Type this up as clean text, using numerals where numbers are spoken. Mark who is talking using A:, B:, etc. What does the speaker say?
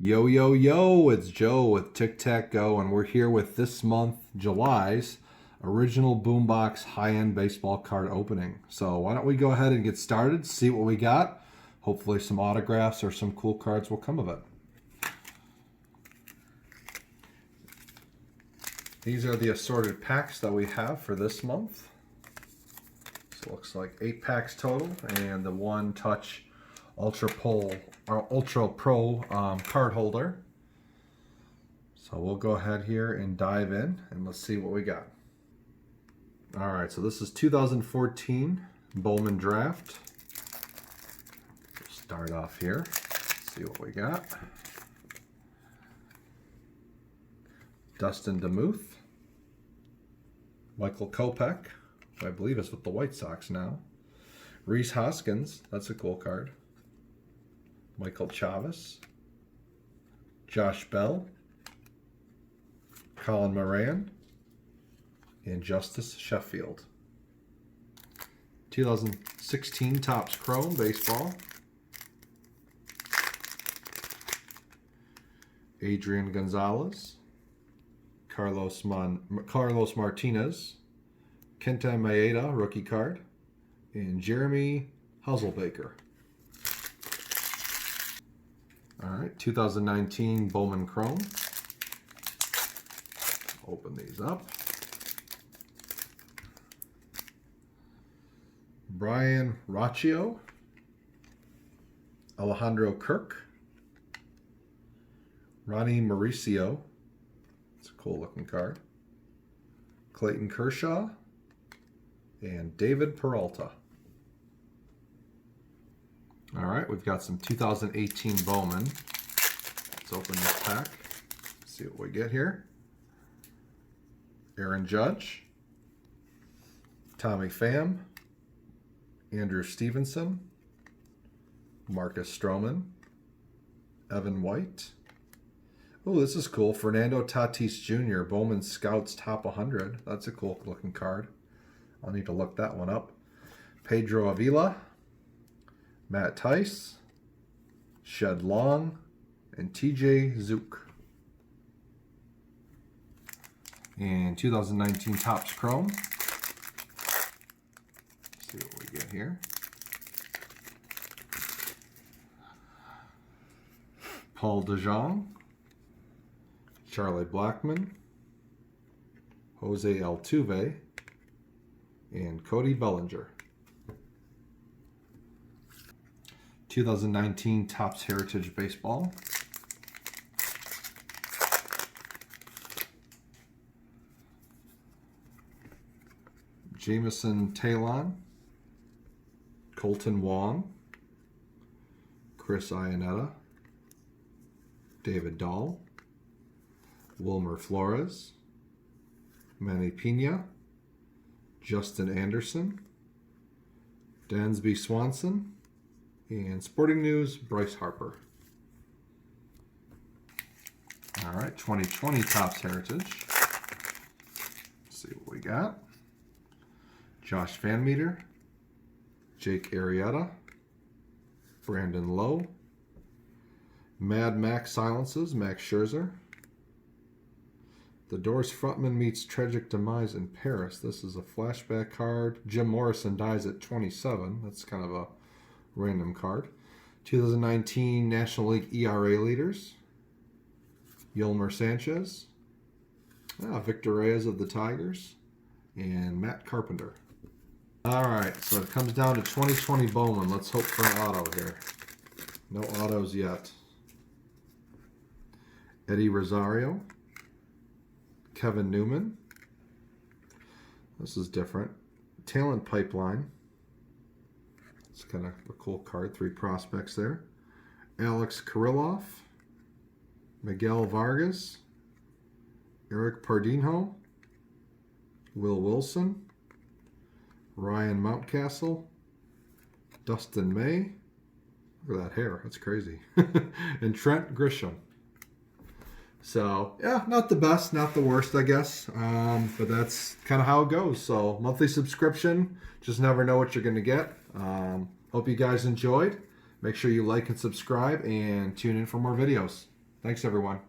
A: Yo, yo, yo, it's Joe with Tic Tac Go, and we're here with this month, July's original Boombox high-end baseball card opening. So why don't we go ahead and get started, see what we got. Hopefully some autographs or some cool cards will come of it. These are the assorted packs that we have for this month. So it looks like 8 packs total, and the One Touch Ultra Pro card holder. So we'll go ahead here and dive in and let's see what we got. All right, so this is 2014 Bowman Draft. We'll start off here, see what we got. Dustin DeMuth, Michael Kopech, who I believe is with the White Sox now. Rhys Hoskins, that's a cool card. Michael Chavis, Josh Bell, Colin Moran, and Justice Sheffield. 2016 Topps Chrome Baseball. Adrian Gonzalez, Carlos Martinez, Kenta Maeda, rookie card, and Jeremy Hasselbaker. All right, 2019 Bowman Chrome. Open these up. Brian Rocchio, Alejandro Kirk, Ronnie Mauricio. It's a cool looking card. Clayton Kershaw, and David Peralta. All right, we've got some 2018 Bowman. Let's open this pack, see what we get here. Aaron Judge, Tommy Pham, Andrew Stevenson, Marcus Stroman, Evan White. Oh, this is cool. Fernando Tatis Jr., Bowman Scouts Top 100. That's a cool looking card. I'll need to look that one up. Pedro Avila, Matt Tice, Shed Long, and TJ Zook. And 2019 Topps Chrome. Let's see what we get here. Paul DeJong, Charlie Blackmon, Jose Altuve, and Cody Bellinger. 2019 Topps Heritage Baseball. Jameson Taillon, Colton Wong, Chris Iannetta, David Dahl, Wilmer Flores, Manny Pena, Justin Anderson, Dansby Swanson, and Sporting News, Bryce Harper. All right, 2020 Topps Heritage. Let's see what we got. Josh Van Meter, Jake Arrieta, Brandon Lowe, Mad Max Silences, Max Scherzer. The Doors frontman meets tragic demise in Paris. This is a flashback card. Jim Morrison dies at 27. That's kind of a random card. 2019 National League ERA leaders. Yolmer Sanchez, Victor Reyes of the Tigers, and Matt Carpenter. All right, so it comes down to 2020 Bowman. Let's hope for an auto here. No autos yet. Eddie Rosario, Kevin Newman. This is different. Talent Pipeline. It's kind of a cool card. 3 prospects there. Alex Kirilloff, Miguel Vargas, Eric Pardinho, Will Wilson, Ryan Mountcastle, Dustin May. Look at that hair. That's crazy. And Trent Grisham. So, yeah, not the best, not the worst, I guess. But that's kind of how it goes. So, monthly subscription. Just never know what you're going to get. Hope you guys enjoyed. Make sure you like and subscribe and tune in for more videos. Thanks, everyone.